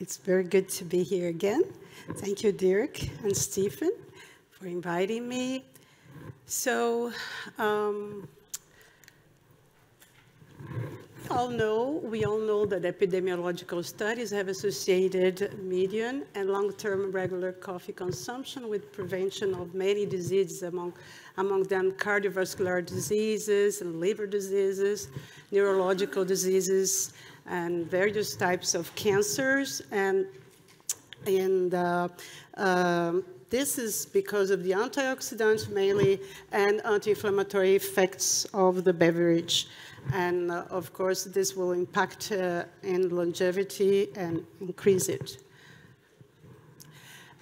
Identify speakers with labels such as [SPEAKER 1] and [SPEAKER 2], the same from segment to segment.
[SPEAKER 1] It's very good to be here again. Thank you, Dirk and Stephen, for inviting me. So, we all know that epidemiological studies have associated medium and long-term regular coffee consumption with prevention of many diseases, among them cardiovascular diseases and liver diseases, neurological diseases, and various types of cancers. And this is because of the antioxidants mainly and anti-inflammatory effects of the beverage. And of course, this will impact in longevity and increase it.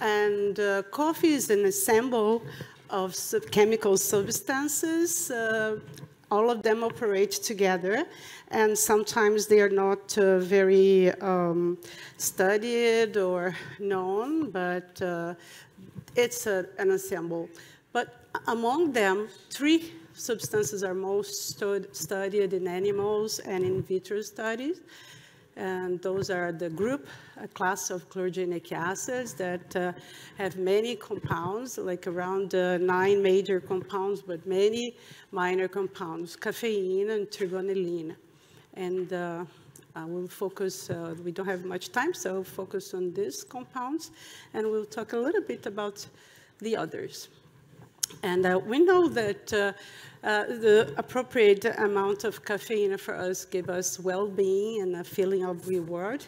[SPEAKER 1] And coffee is an ensemble of chemical substances. All of them operate together, and sometimes they are not very studied or known, but it's an ensemble. But among them, three substances are most studied in animals and in vitro studies. And those are the group, a class of chlorogenic acids that have many compounds, like around 9 major compounds, but many minor compounds, caffeine and trigonelline. And I will focus, we don't have much time, so I'll focus on these compounds, and we'll talk a little bit about the others. And we know that the appropriate amount of caffeine for us gives us well-being and a feeling of reward,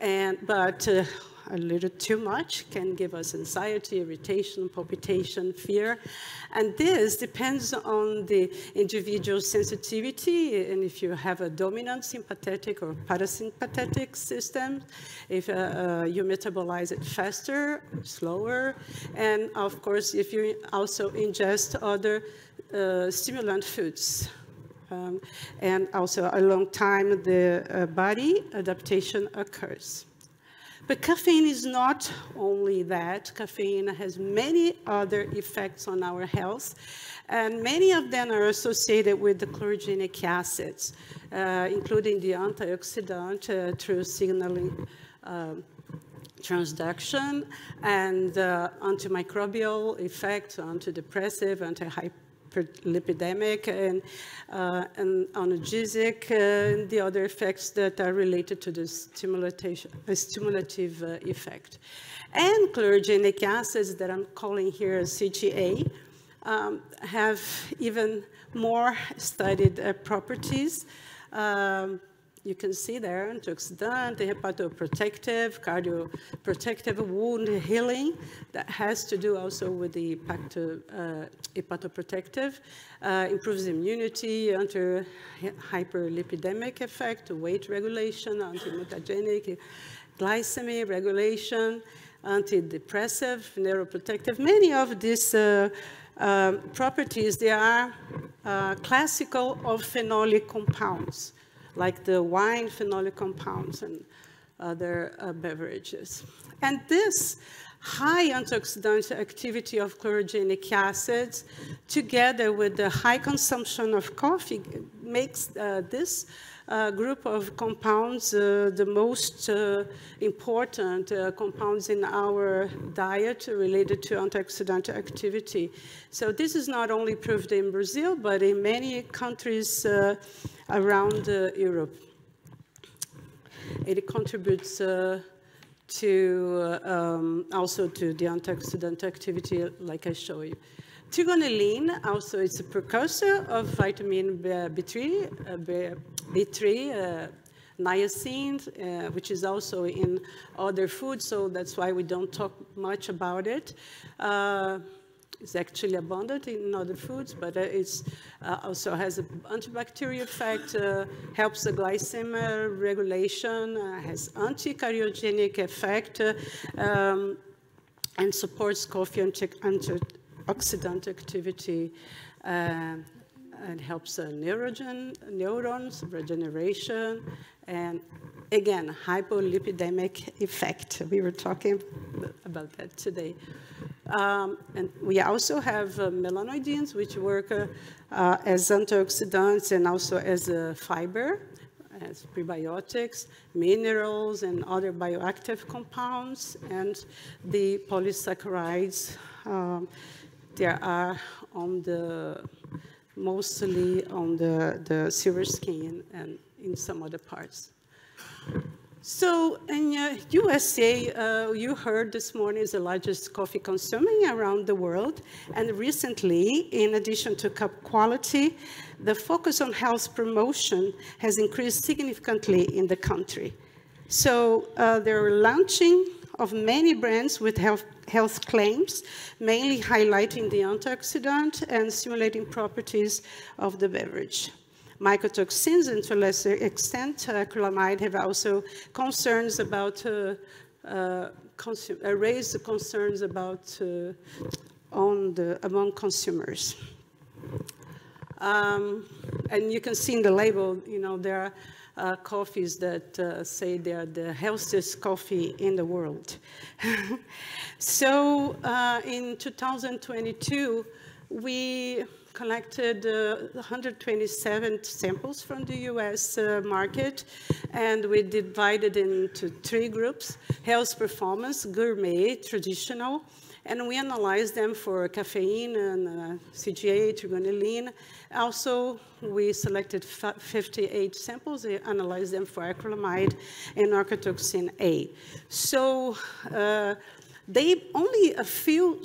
[SPEAKER 1] but a little too much can give us anxiety, irritation, palpitation, fear. And this depends on the individual sensitivity, and if you have a dominant sympathetic or parasympathetic system, if you metabolize it faster, slower, and of course, if you also ingest other stimulant foods. And also a long time the body adaptation occurs. But caffeine is not only that. Caffeine has many other effects on our health, and many of them are associated with the chlorogenic acids, including the antioxidant through signaling transduction, and antimicrobial effects, antidepressive, anti-hyperlipidemic, and analgesic, and the other effects that are related to the stimulative effect. And chlorogenic acids that I'm calling here CGA have even more studied properties. You can see there, antioxidant, hepatoprotective, cardioprotective, wound healing. That has to do also with the hepatoprotective, improves immunity, anti-hyperlipidemic effect, weight regulation, anti-mutagenic, glycemic regulation, antidepressive, neuroprotective. Many of these properties, they are classical of phenolic compounds, like the wine phenolic compounds and other beverages. And this high antioxidant activity of chlorogenic acids, together with the high consumption of coffee, makes this group of compounds the most important compounds in our diet related to antioxidant activity. So this is not only proved in Brazil, but in many countries around Europe. It contributes also to the antioxidant activity, like I show you. Trigonelline also is a precursor of vitamin B3, niacin, which is also in other foods, so that's why we don't talk much about it. It's actually abundant in other foods, but it also has an antibacterial effect, helps the glycemic regulation, has anti-cardiogenic effect, and supports coffee antioxidant activity, and helps neurons, regeneration, and again, hypolipidemic effect. We were talking about that today. And we also have melanoidins, which work as antioxidants and also as a fiber. has prebiotics, minerals, and other bioactive compounds, and the polysaccharides there are on mostly on the silver skin and in some other parts. So in USA, you heard this morning is the largest coffee consuming around the world. And recently, in addition to cup quality, the focus on health promotion has increased significantly in the country. So there are launching of many brands with health claims, mainly highlighting the antioxidant and stimulating properties of the beverage. Mycotoxins, and to a lesser extent, acrylamide, have also concerns about, raised concerns about among consumers. And you can see in the label, there are coffees that say they are the healthiest coffee in the world. So in 2022, we collected 127 samples from the US market, and we divided into 3 groups: health performance, gourmet, traditional, and we analyzed them for caffeine and CGA, trigonelline. Also, we selected 58 samples, we analyzed them for acrylamide and narcotoxin A. So only a few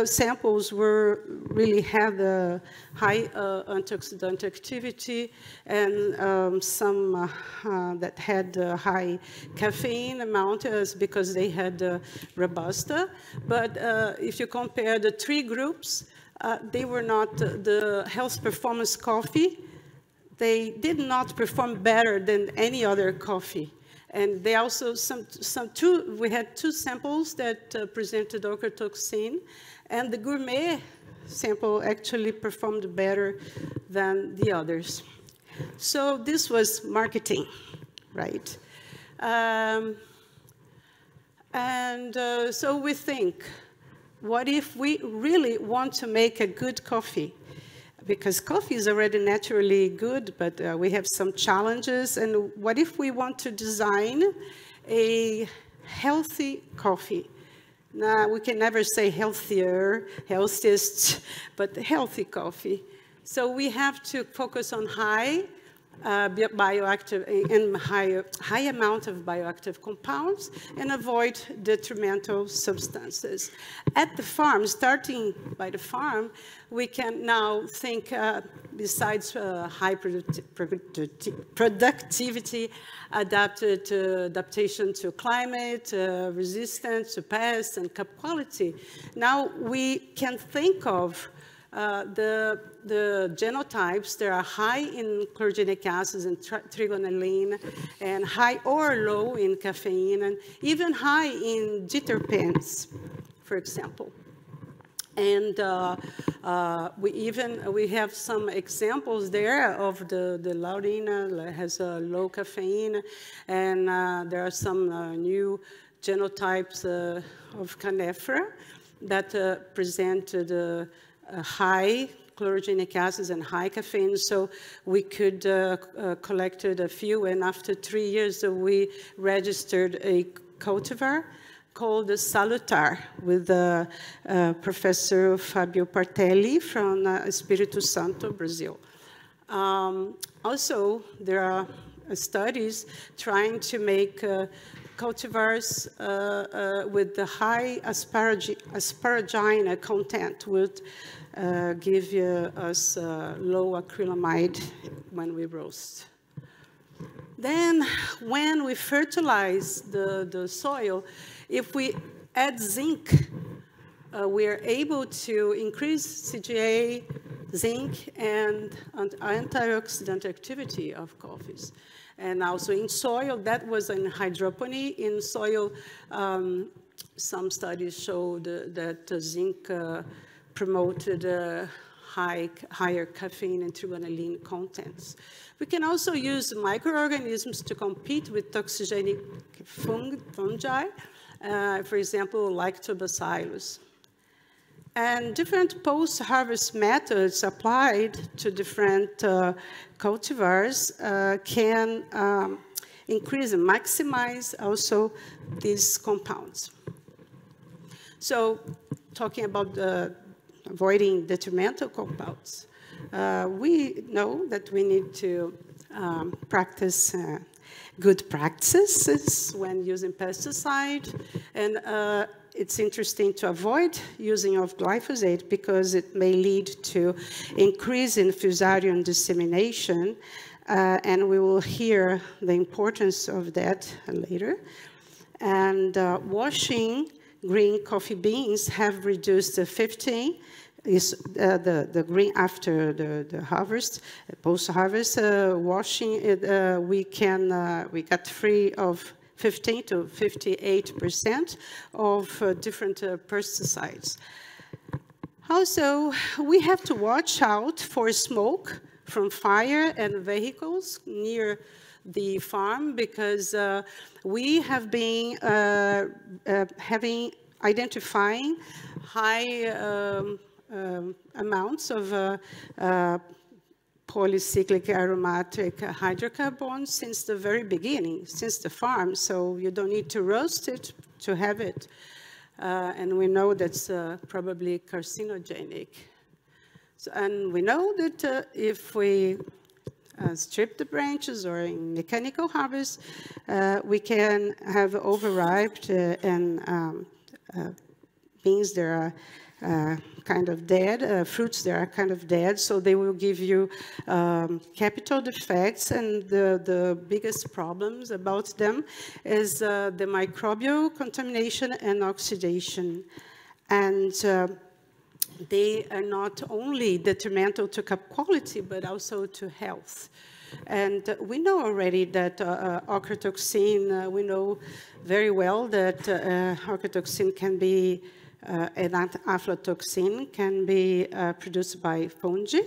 [SPEAKER 1] samples really had a high antioxidant activity, and some that had high caffeine amount because they had Robusta. But if you compare the 3 groups, they were not the health performance coffee. They did not perform better than any other coffee. And they also, we had 2 samples that presented ochratoxin, and the gourmet sample actually performed better than the others. So this was marketing, right? So we think, what if we really want to make a good coffee? Because coffee is already naturally good, but we have some challenges. And what if we want to design a healthy coffee? Now, we can never say healthier, healthiest, but healthy coffee. So we have to focus on high bioactive and high amount of bioactive compounds and avoid detrimental substances. At the farm, starting by the farm, we can now think, besides high productivity, adaptation to climate, resistance to pests, and cup quality. Now we can think of the genotypes that are high in chlorogenic acids and trigonelline, and high or low in caffeine, and even high in diterpenes, for example. And we have some examples there of the Laurina that has a low caffeine, and there are some new genotypes of Canephora that presented high chlorogenic acids and high caffeine. So we could collected a few, and after 3 years we registered a cultivar called Salutar with Professor Fabio Partelli from Espírito Santo, Brazil. Also, there are studies trying to make cultivars with the high asparagine content would give us low acrylamide when we roast. Then when we fertilize the soil, if we add zinc, we are able to increase CGA, zinc, and antioxidant activity of coffees. And also in soil, that was in hydropony. In soil, some studies showed that zinc promoted higher caffeine and trigonelline contents. We can also use microorganisms to compete with toxigenic fungi, for example, lactobacillus. And different post-harvest methods applied to different cultivars can increase and maximize also these compounds. So talking about avoiding detrimental compounds, we know that we need to practice good practices when using pesticide, and it's interesting to avoid using of glyphosate because it may lead to increase in fusarium dissemination, and we will hear the importance of that later. And washing green coffee beans have reduced the 15 is the green after the harvest, post-harvest washing it, we got free of 15 to 58% of different pesticides. Also, we have to watch out for smoke from fire and vehicles near the farm because we have been identifying high amounts of polycyclic aromatic hydrocarbons since the very beginning, since the farm. So you don't need to roast it to have it. And we know that's probably carcinogenic. So, and we know that if we strip the branches or in mechanical harvest, we can have overripe and beans that are kind of dead, fruits that are kind of dead, so they will give you capital defects, and the biggest problems about them is the microbial contamination and oxidation. And they are not only detrimental to crop quality, but also to health. And we know already that ochratoxin, we know very well that ochratoxin can be and aflatoxin can be produced by fungi,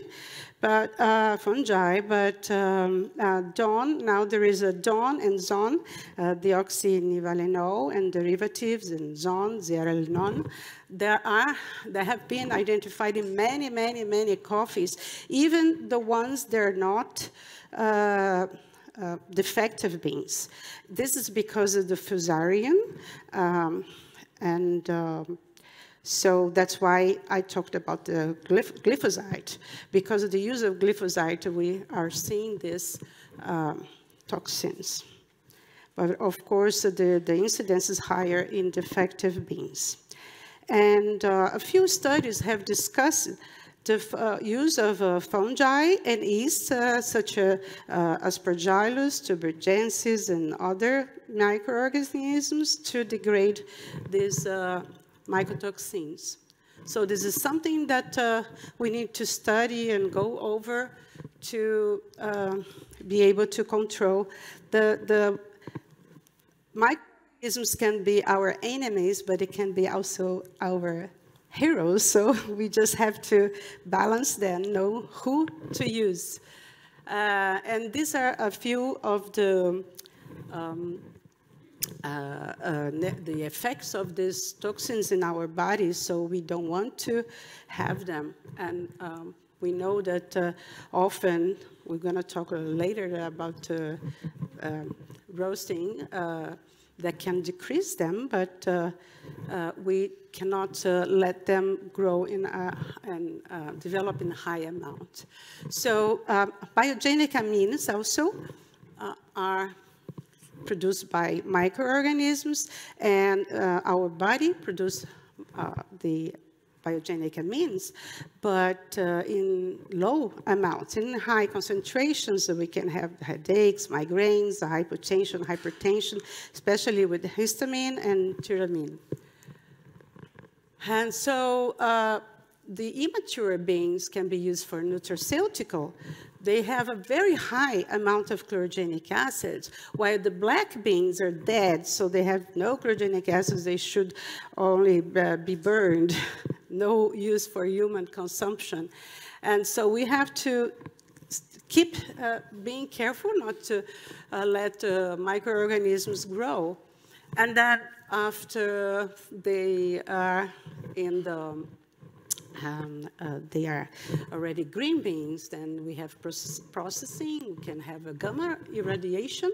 [SPEAKER 1] but DON, now there is a DON and ZON, deoxynivalenol and derivatives, and ZON, zearalenone. There have been identified in many coffees, even the ones that are not defective beans. This is because of the fusarium, so that's why I talked about the glyphosate. Because of the use of glyphosate, we are seeing these toxins. But of course, the incidence is higher in defective beans. And a few studies have discussed the use of fungi and yeast, such as Aspergillus, tubergensis, and other microorganisms to degrade these mycotoxins. So this is something that we need to study and go over to be able to control. The microorganisms can be our enemies, but it can be also our heroes. So we just have to balance them, know who to use. And these are a few of the effects of these toxins in our bodies, so we don't want to have them. And we know that often, we're going to talk later about roasting, that can decrease them, but we cannot let them grow and develop in a high amount. So biogenic amines also are produced by microorganisms, and our body produces the biogenic amines, but in low amounts. In high concentrations, we can have headaches, migraines, hypertension, especially with histamine and tyramine. And so the immature beans can be used for nutraceutical. They have a very high amount of chlorogenic acids, while the black beans are dead, so they have no chlorogenic acids. They should only be burned, no use for human consumption. And so we have to keep being careful not to let microorganisms grow. And then after they are in the they are already green beans, then we have processing. We can have a gamma irradiation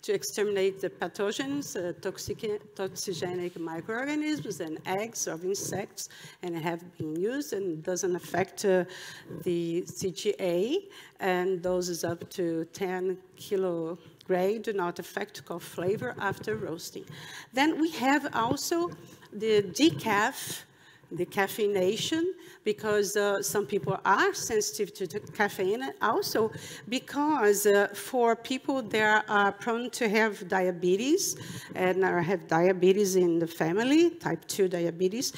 [SPEAKER 1] to exterminate the pathogens, toxigenic microorganisms and eggs of insects, and have been used and doesn't affect the CGA, and doses up to 10 kilo grade do not affect coffee flavor after roasting. Then we have also the decaf, the caffeination, because some people are sensitive to caffeine. Also, because for people that are prone to have diabetes and have diabetes in the family, type 2 diabetes,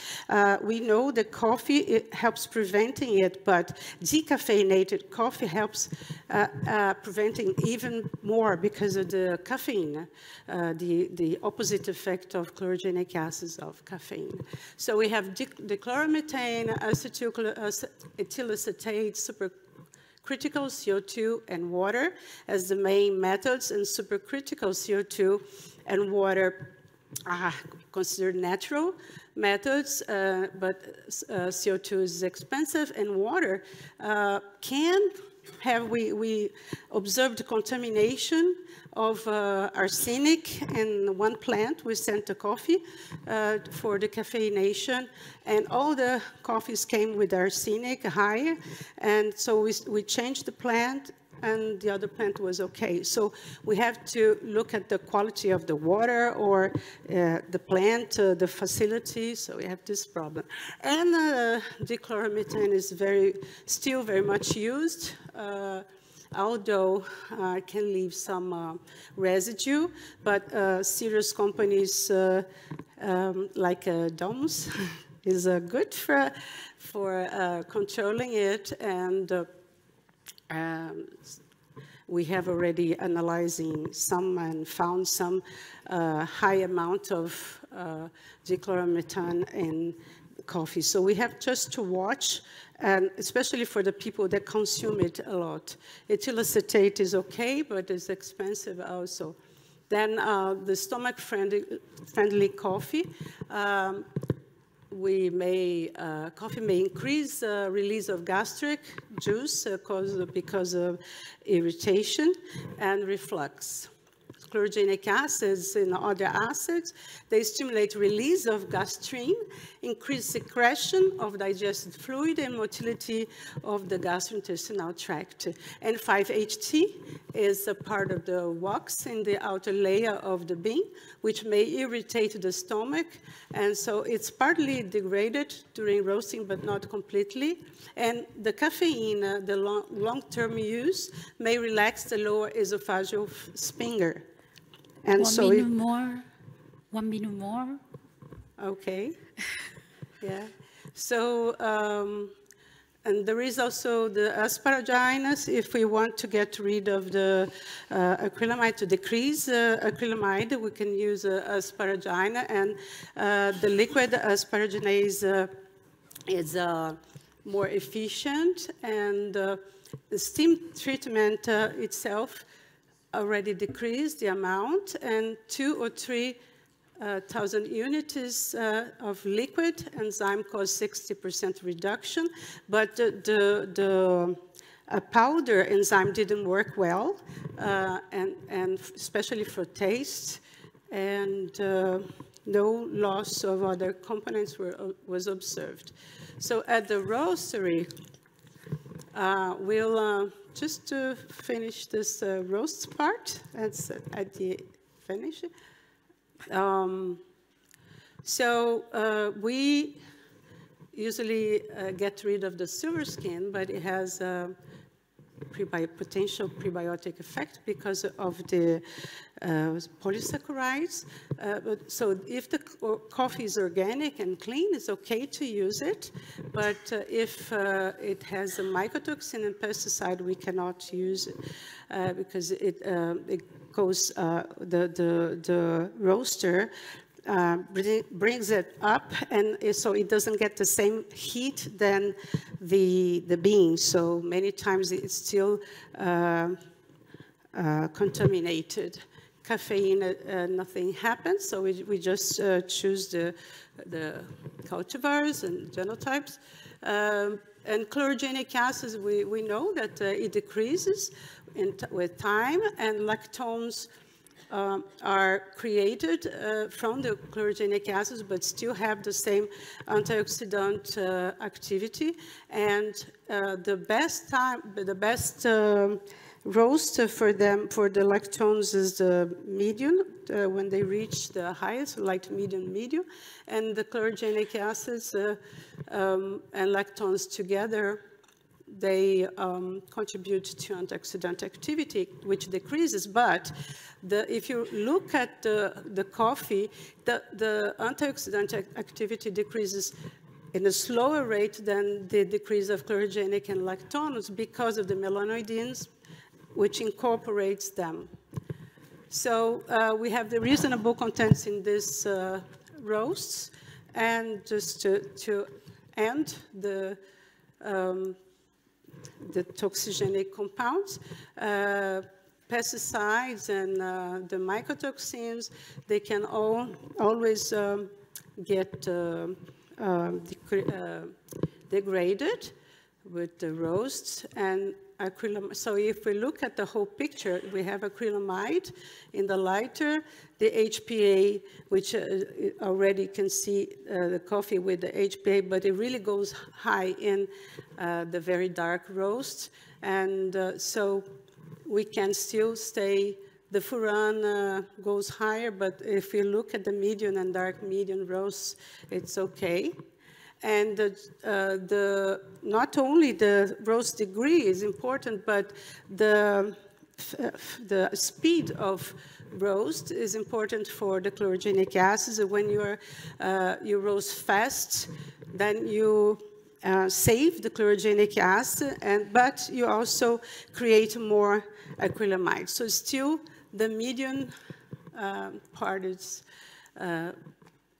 [SPEAKER 1] we know that coffee, it helps preventing it, but decaffeinated coffee helps preventing even more because of the caffeine, the opposite effect of chlorogenic acids of caffeine. So we have dichloromethane, ethylacetate, supercritical CO2, and water as the main methods, and supercritical CO2 and water are considered natural methods, but CO2 is expensive, and water can have, we observed contamination of arsenic in one plant. We sent the coffee for the caffeination, and all the coffees came with arsenic high, and so we changed the plant, and the other plant was okay. So we have to look at the quality of the water or the plant, the facility, so we have this problem. And dichloromethane is still very much used, although it can leave some residue, but serious companies like Domus is good for controlling it, and we have already analyzing some and found some high amount of dichloromethane in coffee. So we have just to watch, and especially for the people that consume it a lot. Ethylacetate is okay, but it's expensive also. Then the stomach-friendly coffee. Coffee may increase release of gastric juice because of irritation and reflux. Chlorogenic acids and other acids, they stimulate release of gastrin, increase secretion of digested fluid, and motility of the gastrointestinal tract. And 5-HT is a part of the wax in the outer layer of the bean, which may irritate the stomach, and so it's partly degraded during roasting, but not completely. And the caffeine, the long-term use, may relax the lower esophageal sphincter. And
[SPEAKER 2] one minute more.
[SPEAKER 1] Okay. Yeah. So, and there is also the asparaginase. If we want to get rid of the acrylamide, to decrease acrylamide, we can use asparagine, and the liquid asparaginase is more efficient, and the steam treatment itself already decreased the amount, and 2,000 or 3,000 units of liquid enzyme cause 60% reduction, but the powder enzyme didn't work well, and especially for taste, and no loss of other components was observed. So at the roastery, we'll just to finish this roast part, that's at the finish. We usually get rid of the silver skin, but it has a potential prebiotic effect because of the polysaccharides. So if the coffee is organic and clean, it's okay to use it. But if it has a mycotoxin and pesticide, we cannot use it because it goes, the roaster brings it up, and so it doesn't get the same heat than the bean. So many times it's still contaminated. caffeine, nothing happens. So we just choose the cultivars and genotypes. And chlorogenic acids, we know that it decreases with time, and lactones are created from the chlorogenic acids, but still have the same antioxidant activity. And the best roast for the lactones is the medium, when they reach the highest, like medium, and the chlorogenic acids and lactones together, they contribute to antioxidant activity, which decreases. But if you look at the coffee, the antioxidant activity decreases in a slower rate than the decrease of chlorogenic and lactones because of the melanoidins, which incorporates them. So we have the reasonable contents in these roasts. And just to end the toxigenic compounds, pesticides and the mycotoxins, they can always get degraded with the roasts and acrylamide. So if we look at the whole picture, we have acrylamide in the lighter, the HPA, which already can see the coffee with the HPA, but it really goes high in the very dark roast. And so we can still stay, the furan goes higher, but if you look at the medium and dark medium roasts, it's okay. And not only the roast degree is important, but the speed of roast is important for the chlorogenic acids. When you roast fast, then you save the chlorogenic acid, but you also create more acrylamide. So still, the medium part is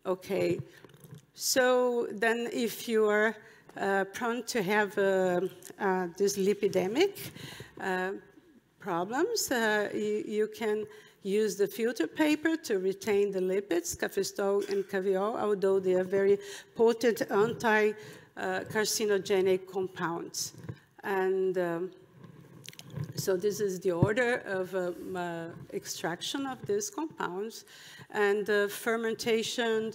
[SPEAKER 1] okay. So then if you are prone to have this lipidemic problems, you can use the filter paper to retain the lipids, cafestol and caviol, although they are very potent anti-carcinogenic compounds. And so this is the order of extraction of these compounds. And fermentation,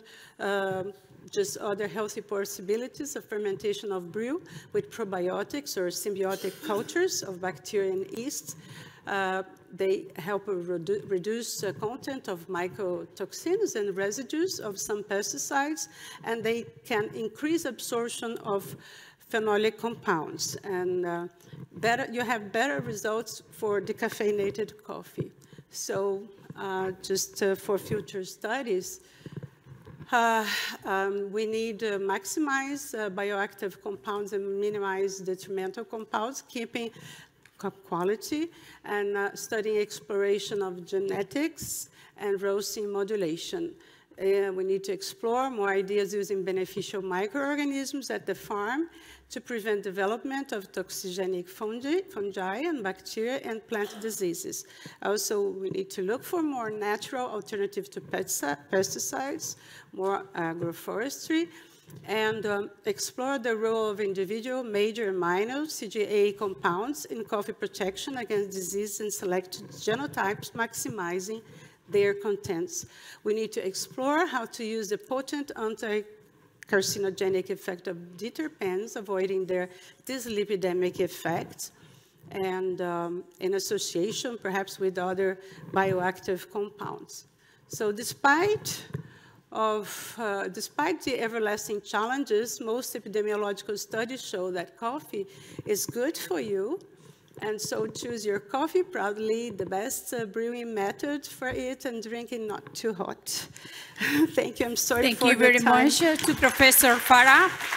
[SPEAKER 1] just other healthy possibilities of fermentation of brew with probiotics or symbiotic cultures of bacteria and yeast. They help reduce the content of mycotoxins and residues of some pesticides, and they can increase absorption of phenolic compounds. And you have better results for decaffeinated coffee. So just for future studies, we need to maximize bioactive compounds and minimize detrimental compounds, keeping quality, and studying exploration of genetics and roasting modulation. We need to explore more ideas using beneficial microorganisms at the farm to prevent development of toxigenic fungi and bacteria and plant diseases. Also, we need to look for more natural alternatives to pesticides, more agroforestry, and explore the role of individual, major, and minor CGA compounds in coffee protection against disease and select genotypes, maximizing their contents. We need to explore how to use the potent anti-carcinogenic effect of diterpenes, avoiding their dyslipidemic effect, and in association perhaps with other bioactive compounds. So despite the everlasting challenges, most epidemiological studies show that coffee is good for you. And so choose your coffee proudly, the best brewing method for it, and drink it not too hot. Thank you. I'm sorry for the time.
[SPEAKER 2] Thank you very much to Professor Farah.